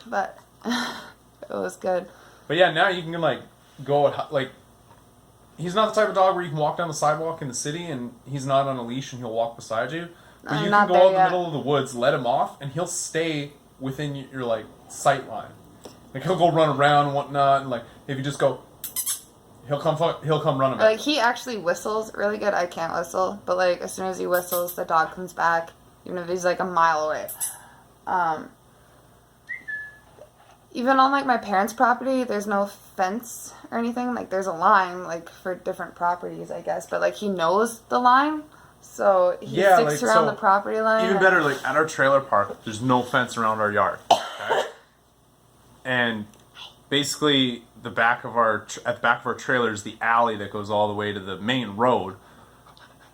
But it was good. But yeah, now you can like go at, like, he's not the type of dog where you can walk down the sidewalk in the city and he's not on a leash and he'll walk beside you. But you can go out in the middle of the woods, let him off, and he'll stay within your like sight line. Like he'll go run around and whatnot, and like if you just go, he'll come running back. Like he actually whistles really good. I can't whistle, but like as soon as he whistles, the dog comes back, even if he's like a mile away. Even on like my parents' property, there's no fence or anything. Like there's a line like for different properties, I guess, but like he knows the line. So he sticks around the property line. Even better, like at our trailer park, there's no fence around our yard. Okay? And basically, at the back of our trailer is the alley that goes all the way to the main road.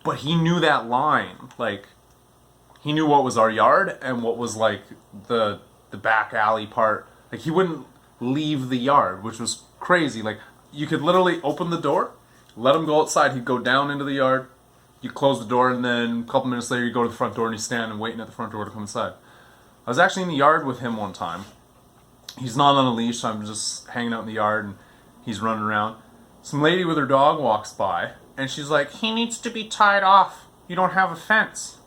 But he knew that line. Like, he knew what was our yard and what was like the back alley part. Like he wouldn't leave the yard, which was crazy. Like you could literally open the door, let him go outside. He'd go down into the yard. You close the door, and then a couple minutes later, you go to the front door, and he's standing waiting at the front door to come inside. I was actually in the yard with him one time. He's not on a leash, so I'm just hanging out in the yard, and he's running around. Some lady with her dog walks by, and she's like, "He needs to be tied off. You don't have a fence."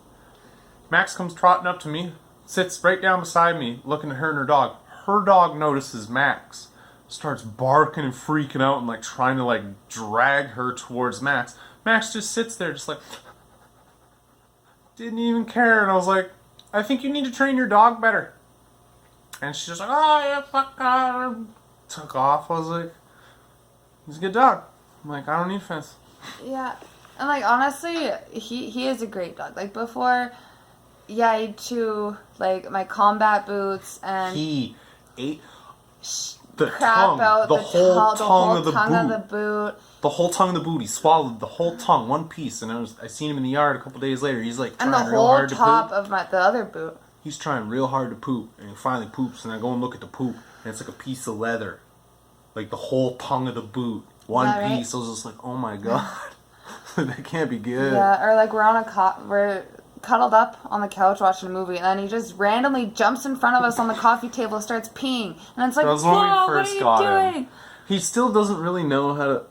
Max comes trotting up to me, sits right down beside me, looking at her and her dog. Her dog notices Max, starts barking and freaking out, and like trying to like drag her towards Max. Max just sits there, just like, didn't even care. And I was like, I think you need to train your dog better. And she's just like, oh, yeah, fuck God. Took off. I was like, he's a good dog. I'm like, I don't need a fence. Yeah. And, like, honestly, he is a great dog. Like, before, yeah, he chew, like, my combat boots and... He ate the tongue, out the whole tongue of the boot. The whole tongue of the boot. He swallowed the whole tongue, one piece. And I seen him in the yard a couple days later. He's like trying real hard to poop. And the whole top of the other boot. He's trying real hard to poop. And he finally poops. And I go and look at the poop. And it's like a piece of leather. Like the whole tongue of the boot. One piece. Right? I was just like, oh my God. That can't be good. Yeah, or like we're cuddled up on the couch watching a movie, and then he just randomly jumps in front of us on the coffee table, starts peeing, and it's like, whoa, what are you doing? He still doesn't really know how to,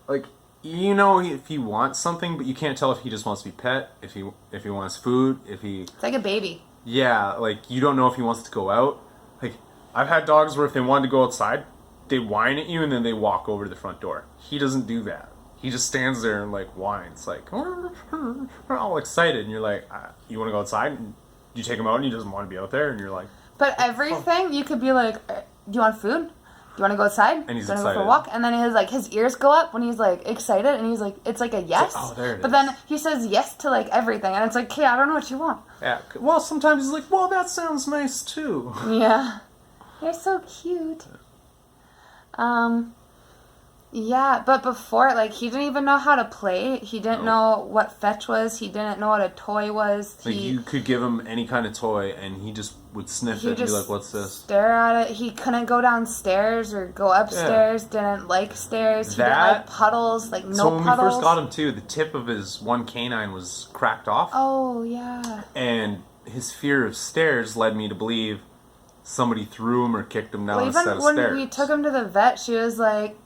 like, you know, if he wants something, but you can't tell if he just wants to be pet, if he wants food, It's like a baby. Yeah, like, you don't know if he wants to go out. Like, I've had dogs where if they wanted to go outside, they whine at you, and then they walk over to the front door. He doesn't do that. He just stands there and, like, whines, like, all excited. And you're like, you want to go outside? And you take him out and he doesn't want to be out there. And you're like... But everything, you could be like, do you want food? Do you want to go outside? And he's excited. Go for a walk? And then his ears go up when he's, like, excited. And he's like, it's like a yes. Like, oh, there it is. But then he says yes to, like, everything. And it's like, okay, I don't know what you want. Yeah. Well, sometimes he's like, well, that sounds nice, too. Yeah. They're so cute. Yeah, but before, like, he didn't even know how to play. He didn't know what fetch was. He didn't know what a toy was. Like, you could give him any kind of toy, and he just would sniff it and be like, what's this? Stare at it. He couldn't go downstairs or go upstairs. Yeah. Didn't like stairs. He didn't like puddles. Like, no puddles. So when we first got him, too, the tip of his one canine was cracked off. Oh, yeah. And his fear of stairs led me to believe somebody threw him or kicked him down a set of stairs. Even when we took him to the vet, she was like,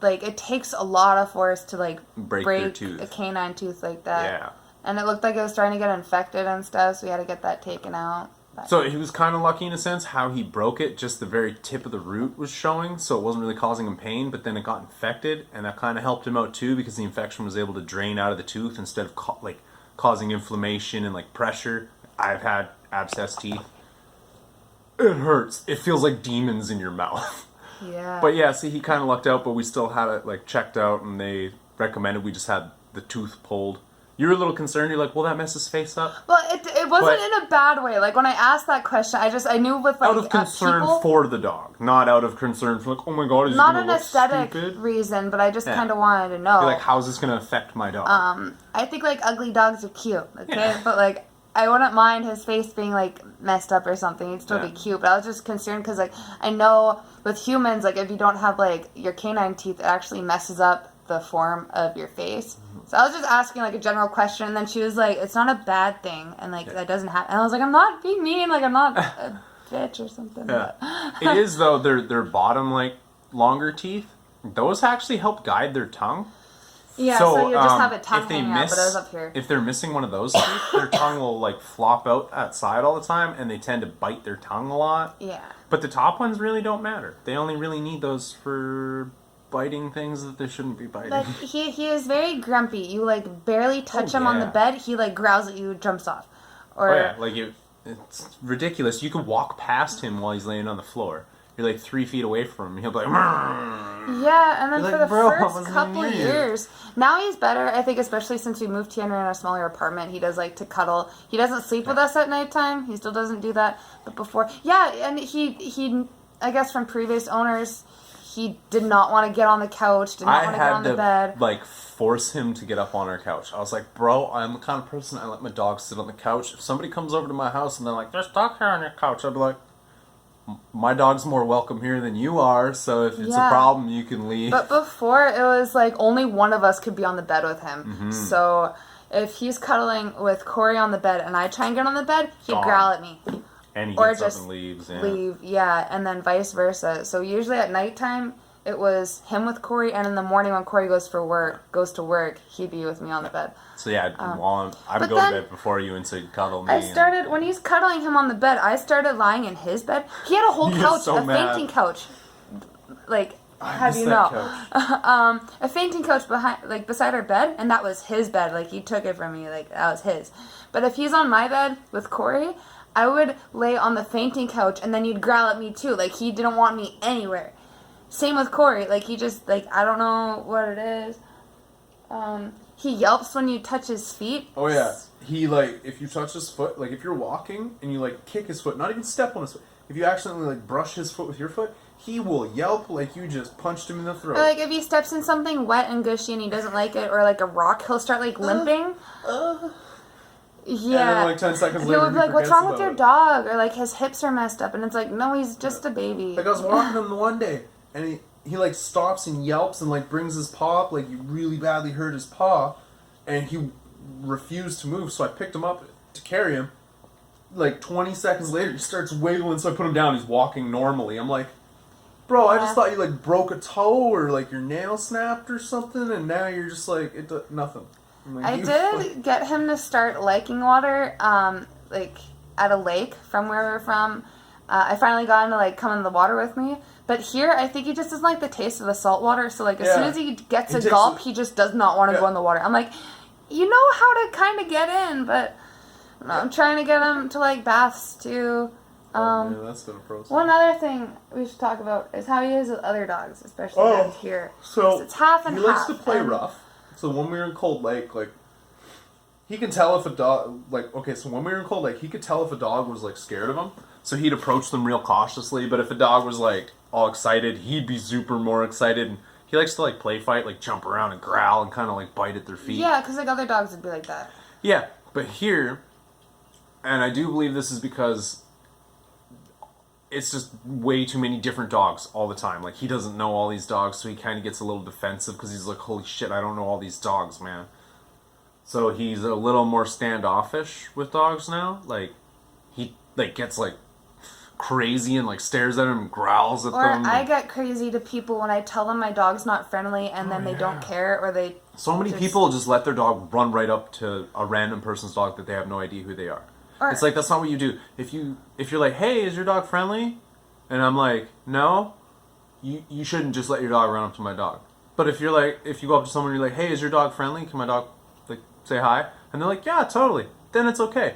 it takes a lot of force to, like, break a canine tooth like that. Yeah. And it looked like it was starting to get infected and stuff, so we had to get that taken out. But. So he was kind of lucky in a sense how he broke it. Just the very tip of the root was showing, so it wasn't really causing him pain, but then it got infected, and that kind of helped him out too because the infection was able to drain out of the tooth instead of causing inflammation and, like, pressure. I've had abscess teeth. It hurts. It feels like demons in your mouth. Yeah. But yeah, see, he kind of lucked out, but we still had it, like, checked out, and they recommended we just had the tooth pulled. You were a little concerned. You're like, will that mess his face up? Well, it wasn't in a bad way. Like, when I asked that question, I knew with, like, out of concern for the dog, not out of concern for, like, oh my God, is he going to look stupid? Not an aesthetic reason, but I just kind of wanted to know. You're like, how's this going to affect my dog? I think, like, ugly dogs are cute, okay? Yeah. But, like, I wouldn't mind his face being, like, messed up or something. He'd still be cute. But I was just concerned because, like, I know with humans, like, if you don't have, like, your canine teeth, it actually messes up the form of your face. Mm-hmm. So I was just asking, like, a general question. And then she was like, it's not a bad thing. And, like, that doesn't happen. And I was like, I'm not being mean. Like, I'm not... bitch or something. Yeah. But. It is though their bottom like longer teeth. Those actually help guide their tongue. Yeah, so you just have a tongue hanging out, but it was up here. If they're missing one of those teeth, their tongue will like flop out that side all the time, and they tend to bite their tongue a lot. Yeah. But the top ones really don't matter. They only really need those for biting things that they shouldn't be biting. But he is very grumpy. You like barely touch him on the bed, he like growls at you, jumps off. Or like it's ridiculous. You could walk past him while he's laying on the floor. You're like 3 feet away from him. He'll be like, "Mrrr." Yeah, and then You're for like, the "Bro, first couple years, now he's better. I think especially since we moved here and we're in a smaller apartment, he does like to cuddle. He doesn't sleep with us at nighttime. He still doesn't do that. But before, and he I guess from previous owners, he did not want to get on the couch, did not want to get on the bed. Like force him to get up on our couch. I was like, bro, I'm the kind of person I let my dog sit on the couch. If somebody comes over to my house and they're like, there's dog hair on your couch, I'd be like, my dog's more welcome here than you are, so if it's a problem, you can leave. But before, it was like only one of us could be on the bed with him. Mm-hmm. So if he's cuddling with Corey on the bed and I try and get on the bed, he'd growl at me. And he or gets up just and leaves. leave, and then vice versa. So usually at nighttime, it was him with Corey, and in the morning when Corey goes to work, he'd be with me on the bed. So yeah, I would go to bed before you and say cuddle me. When he's cuddling him on the bed, I started lying in his bed. He had a whole couch, fainting couch. Like, have you know? A fainting couch beside our bed, and that was his bed. Like, he took it from me, like, that was his. But if he's on my bed with Corey, I would lay on the fainting couch, and then he'd growl at me too. Like, he didn't want me anywhere. Same with Corey. Like, he just, like, I don't know what it is. He yelps when you touch his feet. Oh, yeah. He, like, if you touch his foot, like, if you're walking and you, like, kick his foot, not even step on his foot, if you accidentally, like, brush his foot with your foot, he will yelp like you just punched him in the throat. Or, like, if he steps in something wet and gushy and he doesn't like it, or, like, a rock, he'll start, like, limping. Yeah. And then, like, 10 seconds later, he would be like, what's wrong with your dog? Or, like, his hips are messed up. And it's like, no, he's just a baby. Like, I was walking him one day, and he like, stops and yelps and, like, brings his paw up, like, he really badly hurt his paw, and he refused to move, so I picked him up to carry him. Like, 20 seconds later, he starts wiggling, so I put him down, he's walking normally. I'm like, bro, I just thought you, like, broke a toe, or, like, your nail snapped or something, and now you're just like, nothing. Like, I did get him to start liking water, like, at a lake from where we were from. I finally got him to, like, come in the water with me. But here, I think he just doesn't like the taste of the salt water. So, like, as soon as he gets a gulp, he just does not want to go in the water. I'm like, you know how to kind of get in, but I'm trying to get him to, like, baths, too. That's been a process. One other thing we should talk about is how he is with other dogs, especially down here. So, it's half and half. He likes to play rough. So when we were in Cold Lake, like, he can tell if a dog, like, okay, so when we were in Cold Lake, he could tell if a dog was, like, scared of him. So he'd approach them real cautiously, but if a dog was, like, all excited, he'd be super more excited. And he likes to, like, play fight, like, jump around and growl and kind of, like, bite at their feet. Yeah, because, like, other dogs would be like that. Yeah, but here, and I do believe this is because it's just way too many different dogs all the time. Like, he doesn't know all these dogs, so he kind of gets a little defensive because he's like, holy shit, I don't know all these dogs, man. So he's a little more standoffish with dogs now. Like, he, like, gets, like, crazy and, like, stares at them and growls at them. Or I get crazy to people when I tell them my dog's not friendly and then they don't care, or they... So many people just let their dog run right up to a random person's dog that they have no idea who they are. It's like, that's not what you do. If you're like, hey, is your dog friendly? And I'm like, no, you shouldn't just let your dog run up to my dog. But if you're like, if you go up to someone and you're like, hey, is your dog friendly? Can my dog, like, say hi? And they're like, yeah, totally. Then it's okay.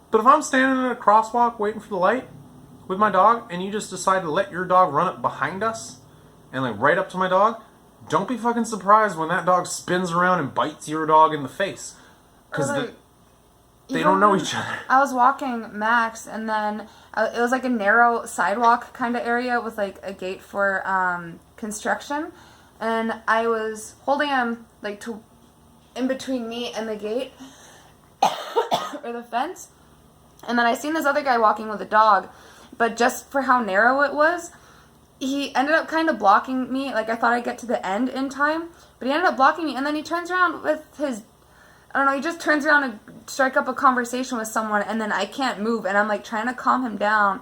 But if I'm standing in a crosswalk waiting for the light with my dog and you just decide to let your dog run up behind us and, like, right up to my dog, don't be fucking surprised when that dog spins around and bites your dog in the face. Because they don't know each other. I was walking Max, and then it was like a narrow sidewalk kind of area with like a gate for construction, and I was holding him like in between me and the gate or the fence, and then I seen this other guy walking with a dog, but just for how narrow it was, he ended up kind of blocking me. Like, I thought I'd get to the end in time, but he ended up blocking me, and then he turns around with his, I don't know, he just turns around and strike up a conversation with someone, and then I can't move, and I'm, like, trying to calm him down.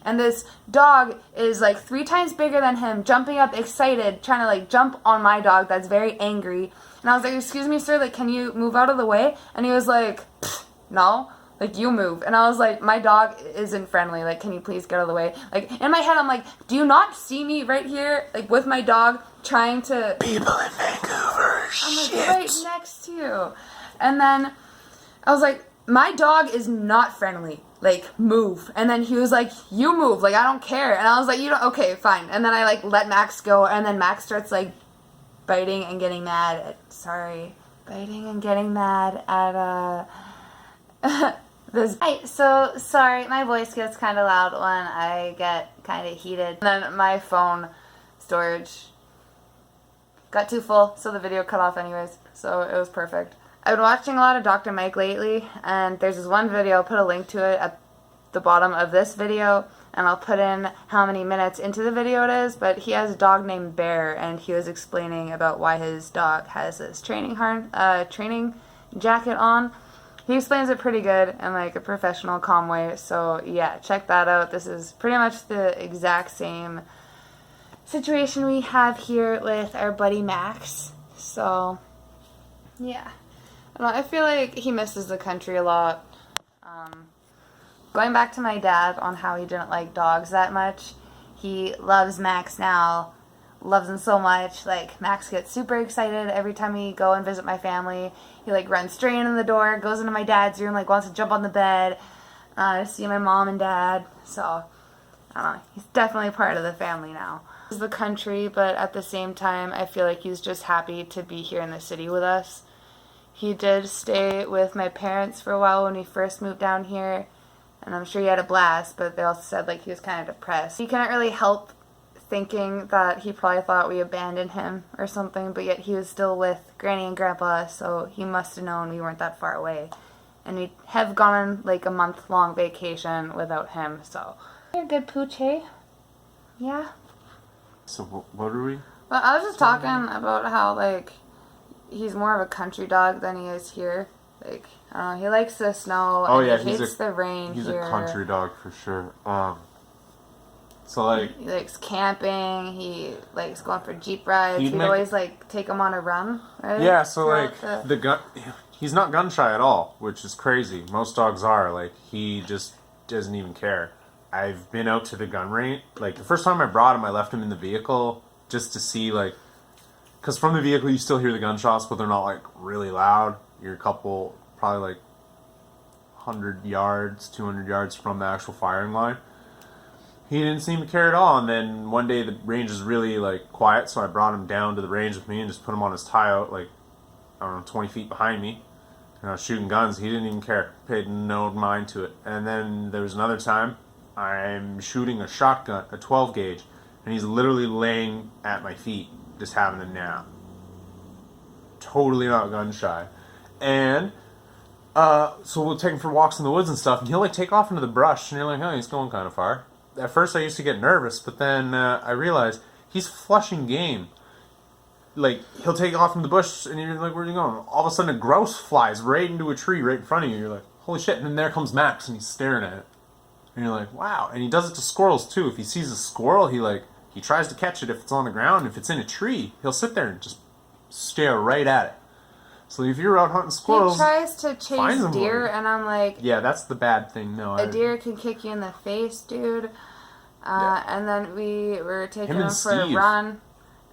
and this dog is like 3 times bigger than him, jumping up excited, trying to like jump on my dog that's very angry. And I was like, excuse me, sir, like, can you move out of the way? And he was like, no, like, you move. And I was like, my dog isn't friendly, like, can you please get out of the way? Like, in my head, I'm like, do you not see me right here, like, with my dog trying to... People in Vancouver, I'm like, right next to you. And then I was like, my dog is not friendly. Like, move. And then he was like, you move. Like, I don't care. And I was like, you don't, okay, fine. And then I, like, let Max go. And then Max starts, like, biting and getting mad at, biting and getting mad at, this. So, sorry, my voice gets kind of loud when I get kind of heated. And then my phone storage got too full, so the video cut off anyways. So, it was perfect. I've been watching a lot of Dr. Mike lately, and there's this one video, I'll put a link to it at the bottom of this video, and I'll put in how many minutes into the video it is, but he has a dog named Bear, and he was explaining about why his dog has this training jacket on. He explains it pretty good in like a professional, calm way, so yeah, check that out. This is pretty much the exact same situation we have here with our buddy Max, so yeah. I feel like he misses the country a lot. Going back to my dad on how he didn't like dogs that much, he loves Max now, loves him so much. Like, Max gets super excited every time we go and visit my family. He, like, runs straight in the door, goes into my dad's room, like, wants to jump on the bed, see my mom and dad. So, I don't know, he's definitely part of the family now. He's the country, but at the same time, I feel like he's just happy to be here in the city with us. He did stay with my parents for a while when we first moved down here, and I'm sure he had a blast, but they also said like he was kind of depressed. He couldn't really help thinking that he probably thought we abandoned him or something, but yet he was still with Granny and Grandpa, so he must have known we weren't that far away. And we have gone on like a month-long vacation without him, so. You're a good pooch, hey? Yeah? So what are we? Well, I was just talking about how like he's more of a country dog than he is here. Like, I don't know, he likes the snow and he hates the rain he's here. He's a country dog for sure. So like he likes camping, he likes going for Jeep rides. We'd always like take him on a run, right? Yeah, so like he's not gun shy at all, which is crazy. Most dogs are. Like, he just doesn't even care. I've been out to the gun range. Like, the first time I brought him, I left him in the vehicle just to see, like, because from the vehicle you still hear the gunshots, but they're not like really loud. You're a couple, probably like 100 yards, 200 yards from the actual firing line. He didn't seem to care at all, and then one day the range is really like quiet, so I brought him down to the range with me and just put him on his tie out, like, I don't know, 20 feet behind me. And I was shooting guns. He didn't even care, paid no mind to it. And then there was another time I'm shooting a shotgun, a 12 gauge, and he's literally laying at my feet, just having a nap. Totally not gun shy. And so we'll take him for walks in the woods and stuff, and he'll like take off into the brush, and you're like, oh, he's going kind of far. At first I used to get nervous, but then I realized he's flushing game. Like, he'll take off in the bush, and you're like, where are you going? All of a sudden a grouse flies right into a tree right in front of you. You're like, holy shit. And then there comes Max, and he's staring at it. And you're like, wow. And he does it to squirrels too. If he sees a squirrel, he tries to catch it if it's on the ground. If it's in a tree, he'll sit there and just stare right at it. So if you're out hunting squirrels, he tries to chase deer, and I'm like, yeah, that's the bad thing. No, a deer can kick you in the face, dude. And then we were taking him for a run.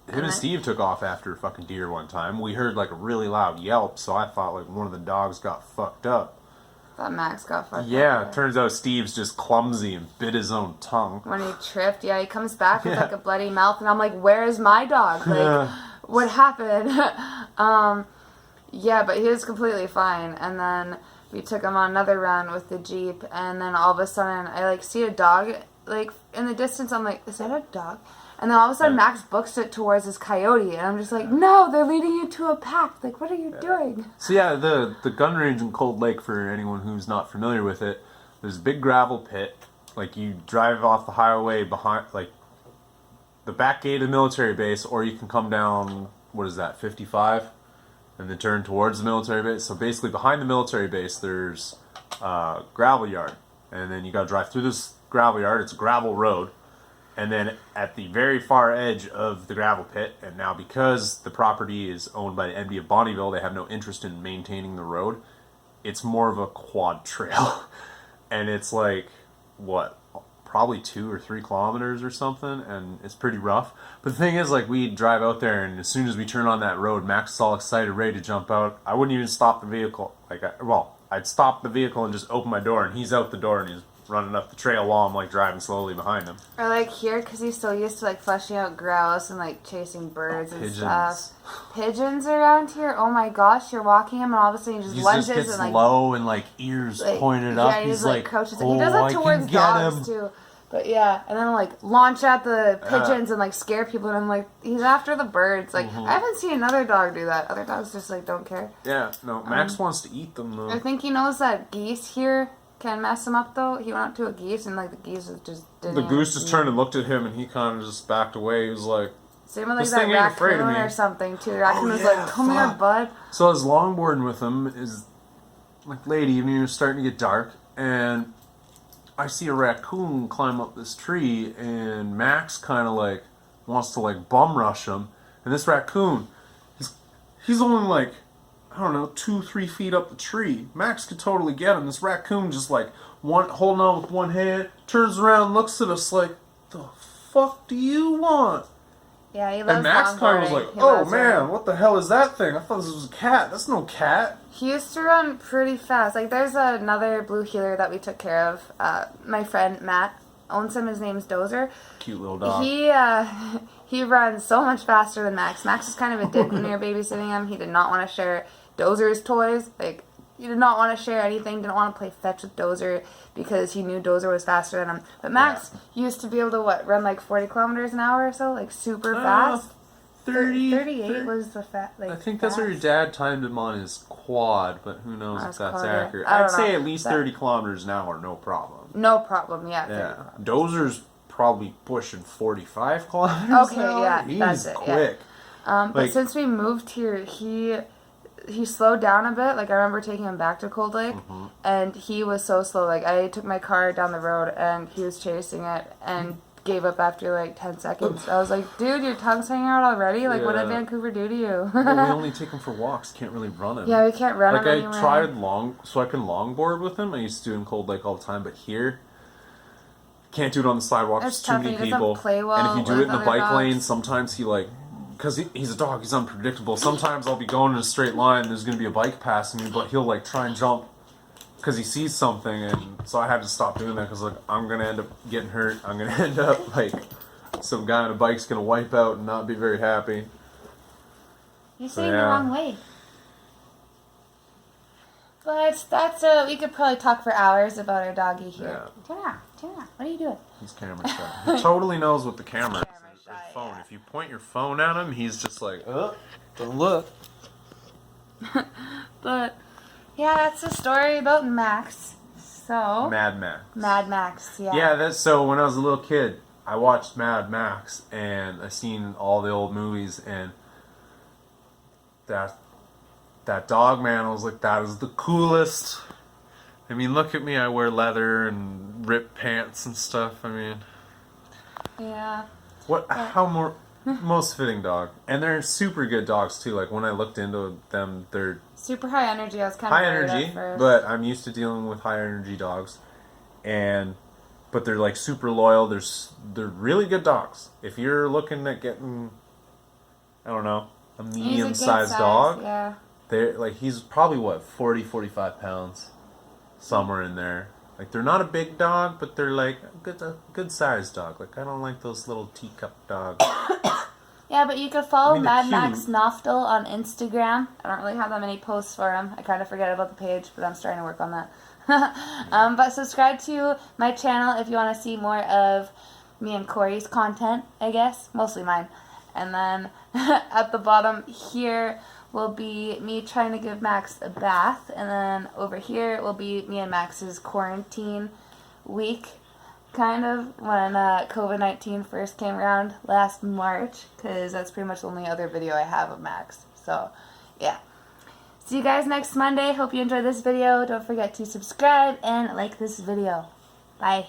Him and Steve took off after a fucking deer one time. We heard like a really loud yelp, so I thought like one of the dogs got fucked up. I thought Max got fucked up. Yeah, turns out Steve's just clumsy and bit his own tongue. When he tripped, he comes back with like a bloody mouth, and I'm like, where's my dog? Like, what happened? Yeah, but he was completely fine. And then we took him on another run with the Jeep, and then all of a sudden I like see a dog like in the distance. I'm like, is that a dog? And then all of a sudden Max books it towards this coyote, and I'm just like, no, they're leading you to a pack. Like, what are you doing? So yeah, the gun range in Cold Lake, for anyone who's not familiar with it, there's a big gravel pit. Like, you drive off the highway behind, like, the back gate of the military base, or you can come down, what is that, 55? And then turn towards the military base. So basically behind the military base, there's a gravel yard. And then you gotta drive through this gravel yard. It's a gravel road. And then at the very far edge of the gravel pit, and now because the property is owned by the MD of Bonnyville, they have no interest in maintaining the road. It's more of a quad trail. And it's like, what, probably 2 or 3 kilometers or something, and it's pretty rough. But the thing is, like, we drive out there, and as soon as we turn on that road, Max is all excited, ready to jump out. I wouldn't even stop the vehicle. I'd stop the vehicle and just open my door, and he's out the door, and he's running up the trail while I'm, like, driving slowly behind him. Or, like, here, because he's so used to, like, fleshing out grouse and, like, chasing birds and stuff. Pigeons around here? Oh, my gosh. You're walking him, and all of a sudden he just lunges gets and, like... low and, like, ears pointed up. Yeah, he's like, crouches. oh, He does that towards dogs, him. too. But, yeah. And then, like, launch at the pigeons and, like, scare people. And I'm like, he's after the birds. Like, I haven't seen another dog do that. Other dogs just, like, don't care. Yeah, no. Max wants to eat them, though. I think he knows that geese here can mess him up, though. He went up to a geese, and, like, the geese just didn't... The goose just turned and looked at him, and he kind of just backed away. He was like... Same with, like, that raccoon or something, too. The raccoon was like, come here, bud. So I was longboarding with him, is like, late evening, it was starting to get dark, and I see a raccoon climb up this tree, and Max kind of, like, wants to, like, bum rush him. And this raccoon, he's only, like... I don't know, 2-3 feet up the tree. Max could totally get him. This raccoon just like holding on with one hand, turns around, looks at us like, the fuck do you want? Yeah, he loves And Max kind of was like, oh man, what the hell is that thing? I thought this was a cat. That's no cat. He used to run pretty fast. Like, there's another blue heeler that we took care of. My friend Matt owns him. His name's Dozer. Cute little dog. He runs so much faster than Max. Max is kind of a dick when you're babysitting him. He did not want to share Dozer's toys. Like, he did not want to share anything. Didn't want to play fetch with Dozer because he knew Dozer was faster than him. But Max used to be able to, run like 40 kilometers an hour or so? Like, super fast? 38 was the I think that's where your dad timed him on his quad, but who knows if that's accurate. I'd say at least 30 kilometers an hour, no problem. No problem, yeah. Yeah. Dozer's probably pushing 45 kilometers an hour. Yeah, He's that's it, quick. Yeah. But since we moved here, he slowed down a bit. Like, I remember taking him back to Cold Lake, and he was so slow. Like, I took my car down the road, and he was chasing it, and gave up after, like, 10 seconds. I was like, dude, your tongue's hanging out already? Like, what did Vancouver do to you? Well, we only take him for walks. Can't really run him. Yeah, we can't run him anywhere. I tried so I can longboard with him. I used to do in Cold Lake all the time, but here, can't do it on the sidewalk. There's too many people. Play well and if you do it in the bike dogs. lane, sometimes he, like... Because he's a dog, he's unpredictable. Sometimes I'll be going in a straight line, and there's going to be a bike passing me, but he'll, like, try and jump because he sees something, and so I had to stop doing that because, like, I'm going to end up getting hurt. I'm going to end up, like, some guy on a bike's going to wipe out and not be very happy. You're saying the wrong way. But that's, we could probably talk for hours about our doggy here. Yeah. Turn around. What are you doing? He's camera shy. He totally knows what the camera is. Phone. If you point your phone at him, he's just like, oh, don't look. But yeah, that's the story about Max. So Mad Max. Mad Max, yeah. Yeah, that's so. When I was a little kid, I watched Mad Max, and I seen all the old movies, and that dog man, I was like, that is the coolest. I mean, look at me. I wear leather and ripped pants and stuff. I mean, yeah. How most fitting dog, and they're super good dogs too. Like when I looked into them, they're super high energy. I was kind of high energy, but I'm used to dealing with high energy dogs, but they're like super loyal. They're really good dogs. If you're looking at getting, I don't know, a medium-sized dog, yeah, they're like he's probably 45 pounds, somewhere in there. Like, they're not a big dog, but they're, like, a good-sized dog. Like, I don't like those little teacup dogs. Yeah, but you could follow Mad Max Noftel on Instagram. I don't really have that many posts for him. I kind of forget about the page, but I'm starting to work on that. But subscribe to my channel if you want to see more of me and Corey's content, I guess. Mostly mine. And then at the bottom here will be me trying to give Max a bath, and then over here will be me and Max's quarantine week, kind of, when COVID-19 first came around last March, because that's pretty much the only other video I have of Max. So, yeah. See you guys next Monday. Hope you enjoyed this video. Don't forget to subscribe and like this video. Bye.